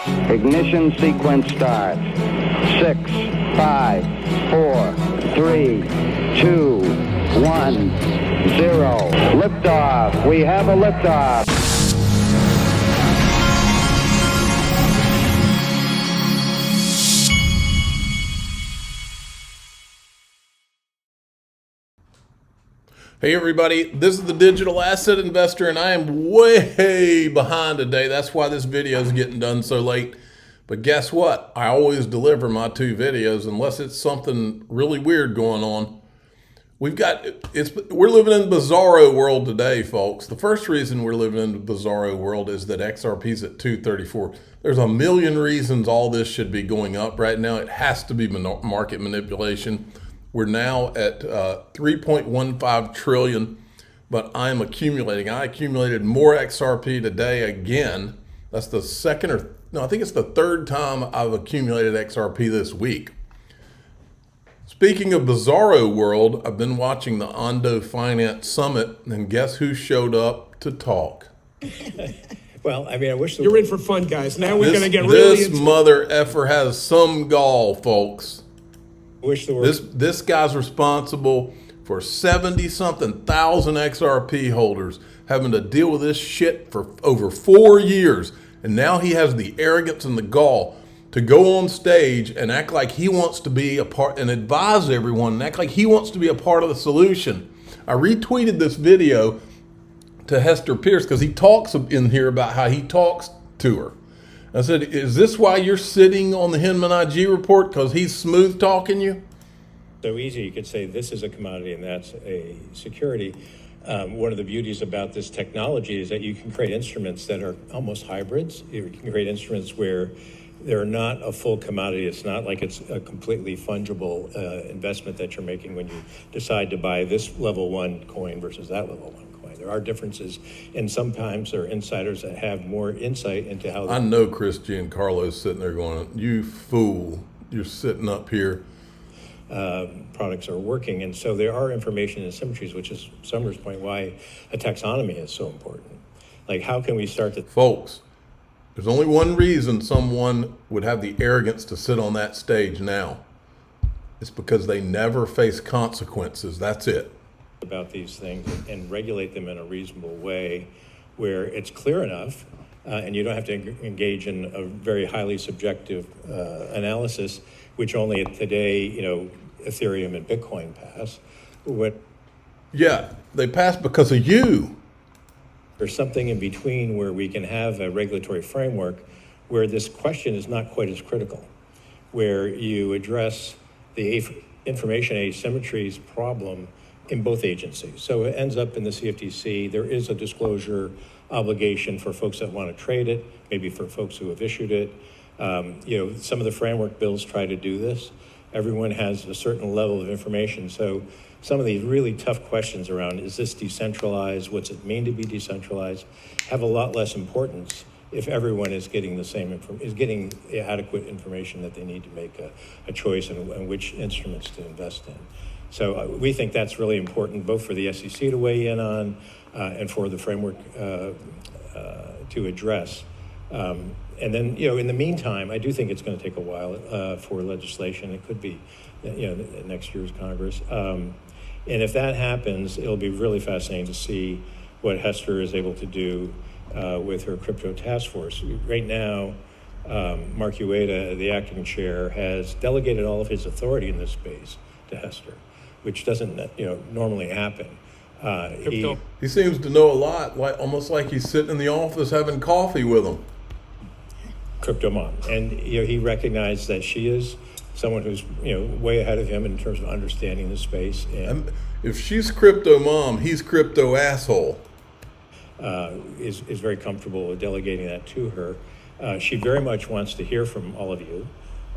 Ignition sequence start. 6, 5, 4, 3, 2, 1, 0. Liftoff. We have a liftoff. Hey everybody, this is the Digital Asset Investor and I am way behind today. That's why this video is getting done so late. But guess what? I always deliver my 2 videos unless it's something really weird going on. We're living in bizarro world today, folks. The first reason we're living in the bizarro world is that XRP's at 234. There's a million reasons all this should be going up right now. It has to be market manipulation. We're now at 3.15 trillion, but I'm accumulating. I accumulated more XRP today again. That's the I think it's the 3rd time I've accumulated XRP this week. Speaking of bizarro world, I've been watching the Ondo Finance Summit, and guess who showed up to talk? Well, I mean, I wish you're in for fun, guys. Now we're going to get really This mother effer has some gall, folks. Wish the word. This guy's responsible for 70-something thousand XRP holders having to deal with this shit for over 4 years. And now he has the arrogance and the gall to go on stage and act like he wants to be a part and advise everyone and act like he wants to be a part of the solution. I retweeted this video to Hester Pierce because he talks in here about how he talks to her. I said, is this why you're sitting on the Hinman IG report? Because he's smooth talking you? So easy, you could say this is a commodity and that's a security. One of the beauties about this technology is that you can create instruments that are almost hybrids. You can create instruments where they're not a full commodity. It's not like it's a completely fungible investment that you're making when you decide to buy this level 1 coin versus that level 1 coin. There are differences, and sometimes there are insiders that have more insight into how. I know Chris Giancarlo's sitting there going, "You fool! You're sitting up here." Products are working, and so there are information asymmetries, which is Summer's point why a taxonomy is so important. Like, how can we start to? Folks, there's only one reason someone would have the arrogance to sit on that stage now. It's because they never face consequences. That's it. About these things and regulate them in a reasonable way where it's clear enough and you don't have to engage in a very highly subjective analysis, which only today, Ethereum and Bitcoin pass. Yeah, they pass because of you. There's something in between where we can have a regulatory framework where this question is not quite as critical, where you address the information asymmetries problem in both agencies. So it ends up in the CFTC. There is a disclosure obligation for folks that want to trade it, maybe for folks who have issued it. Some of the framework bills try to do this. Everyone has a certain level of information. So some of these really tough questions around, is this decentralized? What's it mean to be decentralized? Have a lot less importance if everyone is getting getting the adequate information that they need to make a choice and which instruments to invest in. So we think that's really important, both for the SEC to weigh in on and for the framework to address. And then, in the meantime, I do think it's going to take a while for legislation. It could be, next year's Congress. And if that happens, it'll be really fascinating to see what Hester is able to do with her crypto task force. Right now, Mark Ueda, the acting chair, has delegated all of his authority in this space to Hester, which doesn't normally happen. He seems to know a lot, almost like he's sitting in the office having coffee with them. Crypto mom, and he recognized that she is someone who's way ahead of him in terms of understanding the space. And if she's crypto mom, he's crypto asshole. Is very comfortable with delegating that to her. She very much wants to hear from all of you.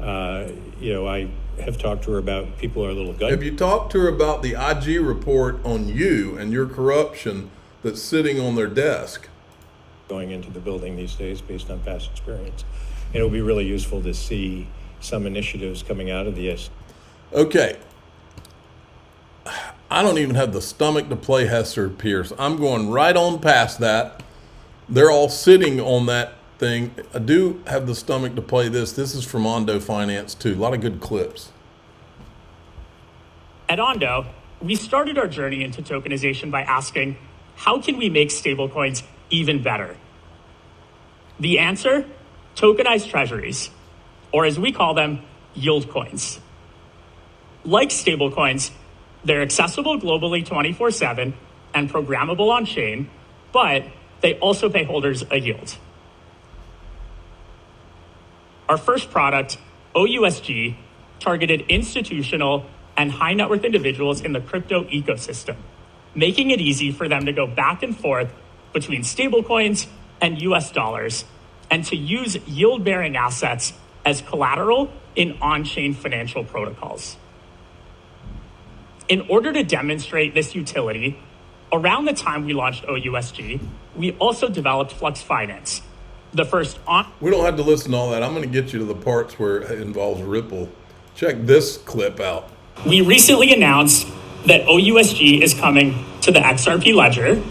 I have talked to her about people are a little gutted. Have you talked to her about the IG report on you and your corruption that's sitting on their desk? Going into the building these days based on past experience. And it'll be really useful to see some initiatives coming out of the Okay. I don't even have the stomach to play Hester Pierce. I'm going right on past that. They're all sitting on that thing. I do have the stomach to play this. This is from Ondo Finance too. A lot of good clips. At Ondo, we started our journey into tokenization by asking, how can we make stablecoins even better? The answer, tokenized treasuries, or as we call them, yield coins. Like stablecoins, they're accessible globally 24/7 and programmable on-chain, but they also pay holders a yield. Our first product, OUSG, targeted institutional and high net worth individuals in the crypto ecosystem, making it easy for them to go back and forth between stablecoins and US dollars, and to use yield-bearing assets as collateral in on-chain financial protocols. In order to demonstrate this utility, around the time we launched OUSG, we also developed Flux Finance, the first We don't have to listen to all that. I'm going to get you to the parts where it involves Ripple. Check this clip out. We recently announced that OUSG is coming to the XRP ledger,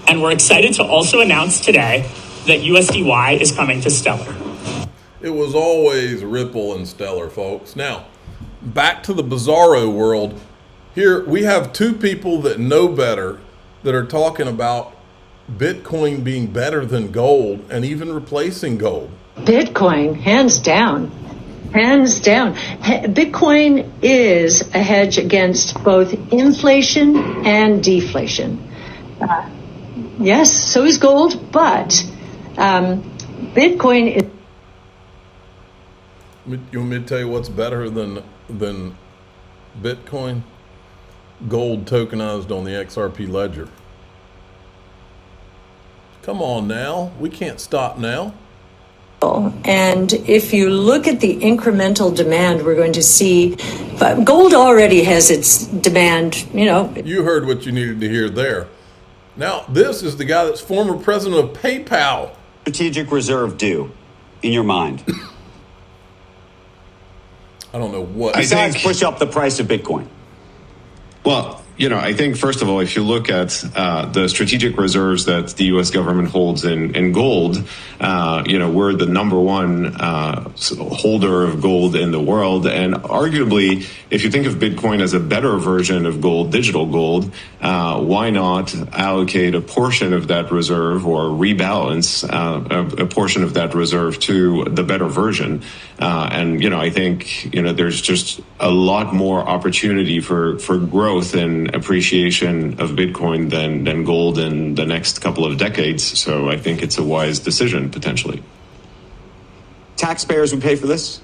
and we're excited to also announce today that USDY is coming to Stellar. It was always Ripple and Stellar, folks. Now, back to the bizarro world. Here we have two people that know better that are talking about Bitcoin being better than gold and even replacing gold. Bitcoin, hands down. Hands down. Bitcoin is a hedge against both inflation and deflation. Yes, so is gold, but Bitcoin is... You want me to tell you what's better than Bitcoin? Gold tokenized on the XRP ledger. Come on now. We can't stop now. And if you look at the incremental demand, we're going to see, but gold already has its demand, you know. You heard what you needed to hear there. Now, this is the guy that's former president of PayPal. Strategic reserve do, in your mind? I don't know what. Besides push up the price of Bitcoin. Well, I think, first of all, if you look at the strategic reserves that the U.S. government holds in gold, we're the number one holder of gold in the world. And arguably, if you think of Bitcoin as a better version of gold, digital gold, why not allocate a portion of that reserve or rebalance a portion of that reserve to the better version? I think, there's just a lot more opportunity for growth and appreciation of Bitcoin than gold in the next couple of decades. So I think it's a wise decision, potentially. Taxpayers would pay for this?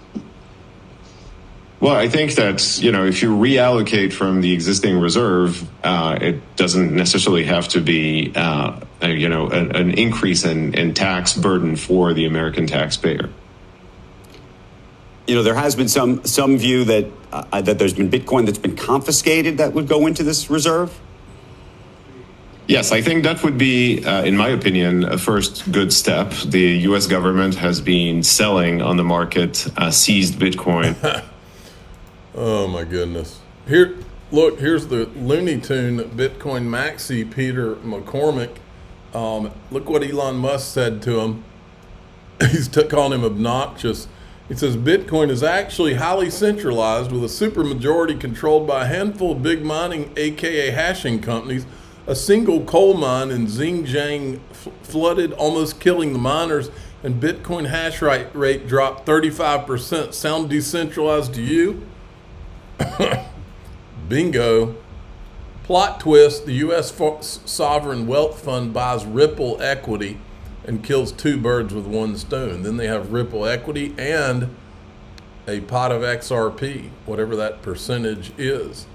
Well, I think that, if you reallocate from the existing reserve, it doesn't necessarily have to be, an increase in tax burden for the American taxpayer. There has been some view that there's been Bitcoin that's been confiscated that would go into this reserve. Yes, I think that would be, in my opinion, a first good step. The U.S. government has been selling on the market seized Bitcoin. Oh my goodness! Here's the Looney Tune Bitcoin maxi Peter McCormick. Look what Elon Musk said to him. He's calling him obnoxious. He says Bitcoin is actually highly centralized, with a supermajority controlled by a handful of big mining, aka hashing companies. A single coal mine in Xinjiang flooded, almost killing the miners, and Bitcoin hash rate dropped 35%. Sound decentralized to you? Bingo. Plot twist: the U.S. sovereign wealth fund buys Ripple equity and kills two birds with one stone. Then they have Ripple equity and a pot of XRP, whatever that percentage is.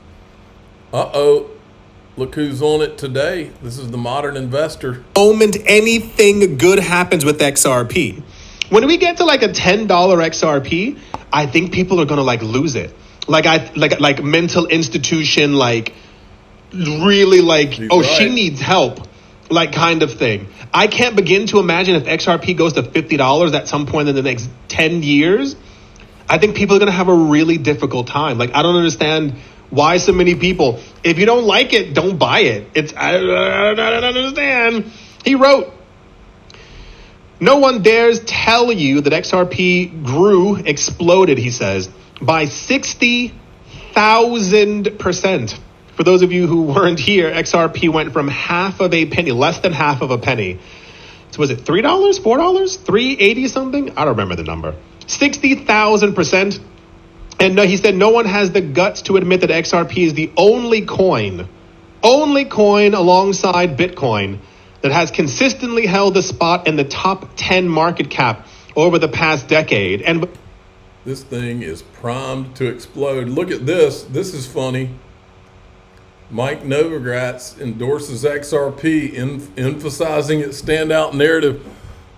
Uh-oh. Look who's on it today. This is the modern investor. Moment anything good happens with XRP. When we get to like a $10 XRP, I think people are gonna lose it. Like mental institution, really He's she right. needs help, kind of thing. I can't begin to imagine if XRP goes to $50 at some point in the next 10 years. I think people are going to have a really difficult time. I don't understand why so many people, if you don't like it, don't buy it. I don't understand. He wrote, No one dares tell you that XRP exploded, he says, by 60,000%. For those of you who weren't here, XRP went from half of a penny, less than half of a penny. So was it $3, $4, $3.80 something? I don't remember the number. 60,000%. And he said no one has the guts to admit that XRP is the only coin alongside Bitcoin that has consistently held a spot in the top 10 market cap over the past decade. And this thing is primed to explode. Look at this. This is funny. Mike Novogratz endorses XRP, emphasizing its standout narrative.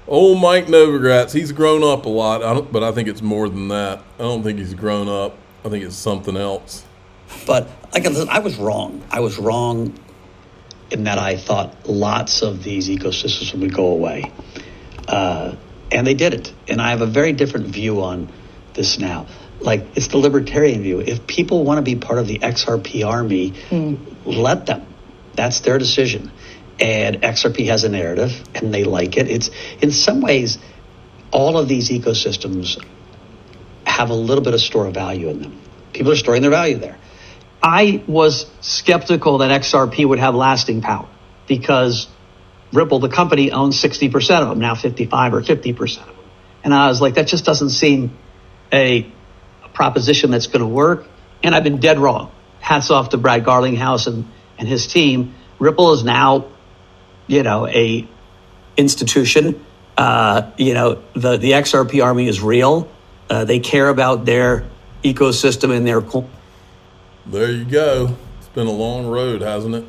Old Mike Novogratz, he's grown up a lot, but I think it's more than that. I don't think he's grown up. I think it's something else. But I was wrong. I was wrong in that I thought lots of these ecosystems would go away. And they didn't. And I have a very different view on this now. Like, it's the libertarian view. If people want to be part of the XRP army, let them. That's their decision. And XRP has a narrative, and they like it. It's, in some ways, all of these ecosystems have a little bit of store of value in them. People are storing their value there. I was skeptical that XRP would have lasting power because Ripple, the company, owns 60% of them, now 55 or 50% of them. And I was like, that just doesn't seem a proposition that's going to work. And I've been dead wrong. Hats off to Brad Garlinghouse and his team. Ripple is now, a institution. The XRP army is real. They care about their ecosystem and their. There you go. It's been a long road, hasn't it?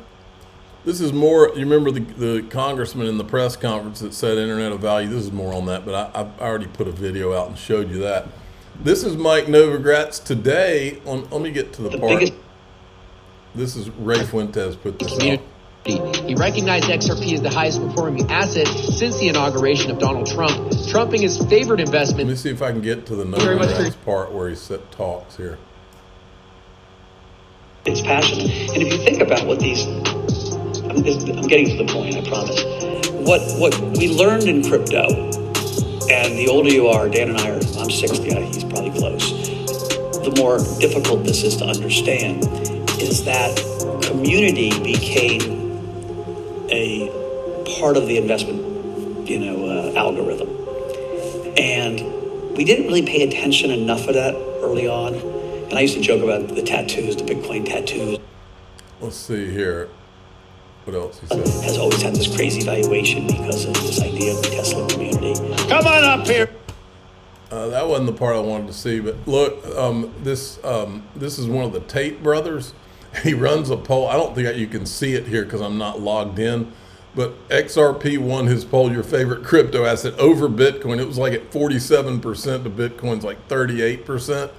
This is more, you remember the congressman in the press conference that said Internet of Value? This is more on that, but I already put a video out and showed you that. This is Mike Novogratz today. Let me get to the part. This is Ray Fuentes put this out. He recognized XRP as the highest performing asset since the inauguration of Donald Trump, trumping his favorite investment. Let me see if I can get to the Novogratz part where he talks here. It's passionate. And if you think about what these, I'm getting to the point, I promise. What we learned in crypto, and the older you are, Dan and I I'm 60, he's probably close, the more difficult this is to understand, is that community became a part of the investment, algorithm. And we didn't really pay attention enough of that early on. And I used to joke about the tattoos, the Bitcoin tattoos. Let's see here. What else he said? Has always had this crazy valuation because of this idea of the Tesla community. Come on up here. That wasn't the part I wanted to see, but look, this is one of the Tate brothers. He runs a poll. I don't think you can see it here because I'm not logged in, but XRP won his poll, your favorite crypto asset, over Bitcoin. It was like at 47% to Bitcoin's like 38%.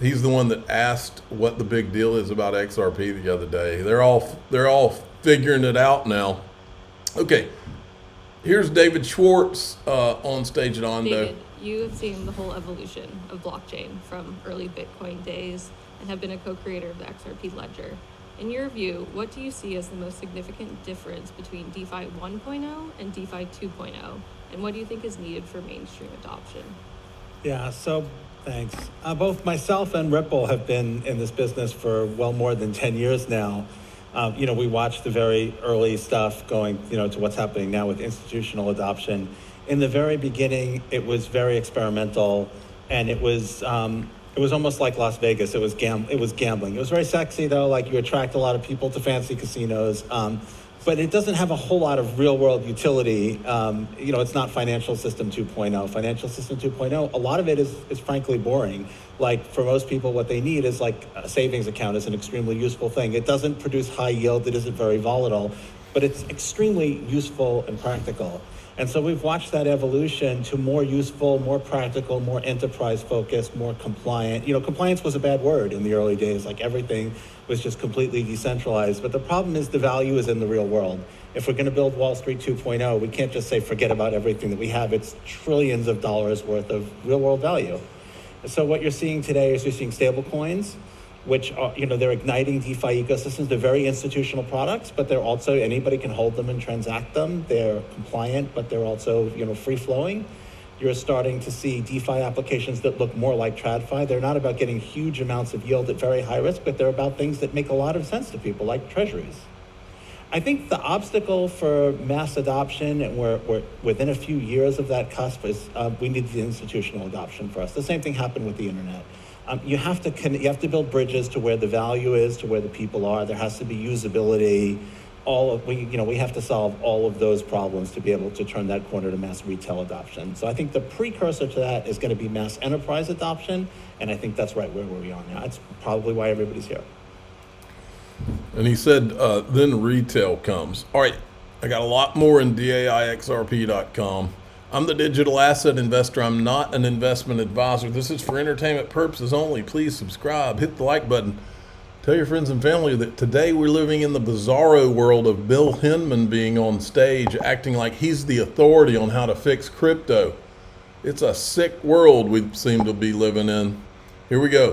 He's the one that asked what the big deal is about XRP the other day. They're all figuring it out now. Okay, here's David Schwartz on stage at Ondo. David, you have seen the whole evolution of blockchain from early Bitcoin days and have been a co-creator of the XRP ledger. In your view, what do you see as the most significant difference between DeFi 1.0 and DeFi 2.0? And what do you think is needed for mainstream adoption? Yeah, so thanks. Both myself and Ripple have been in this business for well more than 10 years now. We watched the very early stuff going, to what's happening now with institutional adoption. In the very beginning, it was very experimental, and it was almost like Las Vegas. It was gambling. It was very sexy, though. Like, you attract a lot of people to fancy casinos. But it doesn't have a whole lot of real world utility. It's not Financial System 2.0. Financial System 2.0, a lot of it is frankly boring. Like, for most people, what they need is like a savings account is an extremely useful thing. It doesn't produce high yield. It isn't very volatile, but it's extremely useful and practical. And so we've watched that evolution to more useful, more practical, more enterprise focused, more compliant. Compliance was a bad word in the early days. Like, everything was just completely decentralized. But the problem is the value is in the real world. If we're going to build Wall Street 2.0, we can't just say forget about everything that we have. It's trillions of dollars worth of real world value. So what you're seeing today is you're seeing stable coins. which are, they're igniting DeFi ecosystems. They're very institutional products, but they're also, anybody can hold them and transact them. They're compliant, but they're also, free flowing. You're starting to see DeFi applications that look more like TradFi. They're not about getting huge amounts of yield at very high risk, but they're about things that make a lot of sense to people, like treasuries. I think the obstacle for mass adoption, and we're within a few years of that cusp, is we need the institutional adoption for us. The same thing happened with the internet. You have to build bridges to where the value is, to where the people are. There has to be usability. We have to solve all of those problems to be able to turn that corner to mass retail adoption. So I think the precursor to that is going to be mass enterprise adoption, and I think that's right where we are now. That's probably why everybody's here. And he said, then retail comes. All right, I got a lot more in DAIXRP.com. I'm the digital asset investor. I'm not an investment advisor. This is for entertainment purposes only. Please subscribe, hit the like button. Tell your friends and family that today we're living in the bizarro world of Bill Hinman being on stage, acting like he's the authority on how to fix crypto. It's a sick world we seem to be living in. Here we go.